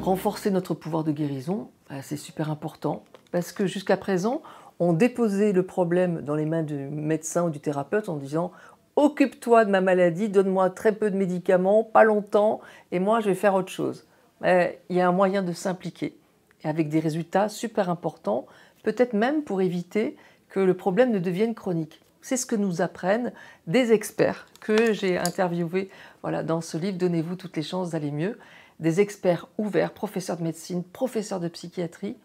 Renforcer notre pouvoir de guérison, c'est super important parce que jusqu'à présent, on déposait le problème dans les mains du médecin ou du thérapeute en disant « Occupe-toi de ma maladie, donne-moi très peu de médicaments, pas longtemps, et moi je vais faire autre chose. » Il y a un moyen de s'impliquer et avec des résultats super importants, peut-être même pour éviter que le problème ne devienne chronique. C'est ce que nous apprennent des experts que j'ai interviewés dans ce livre « Donnez-vous toutes les chances d'aller mieux », des experts ouverts, professeurs de médecine, professeurs de psychiatrie,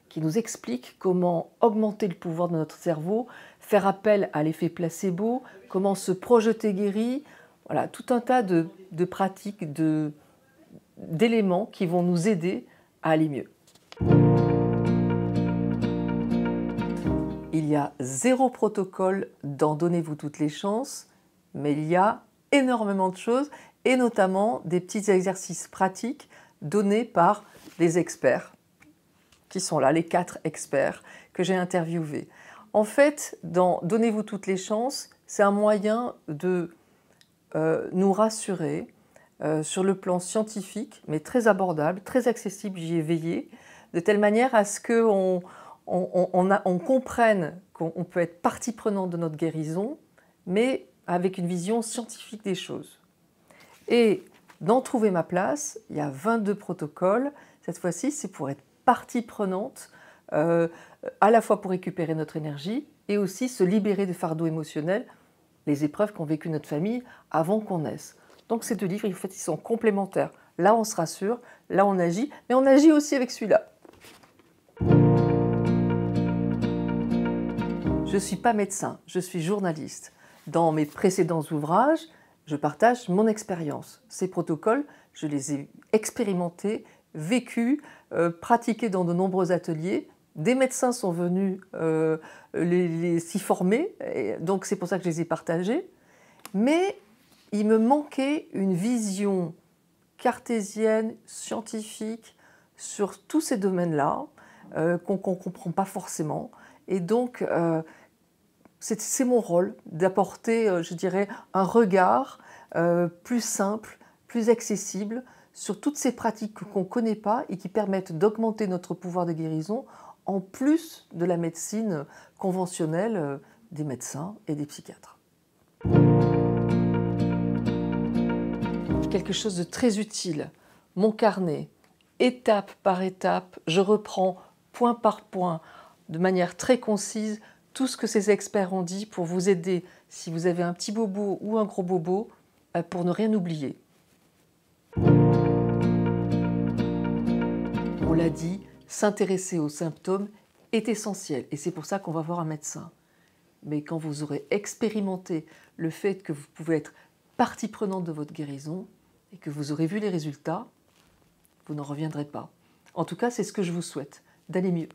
qui nous expliquent comment augmenter le pouvoir de notre cerveau, faire appel à l'effet placebo, comment se projeter guéri, voilà, tout un tas de pratiques, d'éléments qui vont nous aider à aller mieux. Il y a 0 protocole dans Donnez-vous toutes les chances, mais il y a énormément de choses et notamment des petits exercices pratiques donnés par les experts qui sont là, les 4 experts que j'ai interviewés. En fait, dans Donnez-vous toutes les chances, c'est un moyen de nous rassurer sur le plan scientifique, mais très abordable, très accessible, j'y ai veillé, de telle manière à ce qu'on comprenne qu'on peut être partie prenante de notre guérison, mais avec une vision scientifique des choses. Et dans Trouver ma place, il y a 22 protocoles. Cette fois-ci, c'est pour être partie prenante, à la fois pour récupérer notre énergie et aussi se libérer des fardeaux émotionnels, les épreuves qu'ont vécues notre famille avant qu'on naisse. Donc ces 2 livres, en fait, ils sont complémentaires. Là, on se rassure, là, on agit, mais on agit aussi avec celui-là. Je ne suis pas médecin, je suis journaliste. Dans mes précédents ouvrages, je partage mon expérience. Ces protocoles, je les ai expérimentés, vécus, pratiqués dans de nombreux ateliers. Des médecins sont venus s'y former, donc c'est pour ça que je les ai partagés. Mais il me manquait une vision cartésienne, scientifique, sur tous ces domaines-là, qu'on ne comprend pas forcément. Et donc, c'est mon rôle d'apporter, je dirais, un regard plus simple, plus accessible sur toutes ces pratiques qu'on ne connaît pas et qui permettent d'augmenter notre pouvoir de guérison en plus de la médecine conventionnelle des médecins et des psychiatres. Quelque chose de très utile, mon carnet, étape par étape, je reprends point par point, de manière très concise, tout ce que ces experts ont dit pour vous aider, si vous avez un petit bobo ou un gros bobo, pour ne rien oublier. On l'a dit, s'intéresser aux symptômes est essentiel et c'est pour ça qu'on va voir un médecin. Mais quand vous aurez expérimenté le fait que vous pouvez être partie prenante de votre guérison et que vous aurez vu les résultats, vous n'en reviendrez pas. En tout cas, c'est ce que je vous souhaite, d'aller mieux.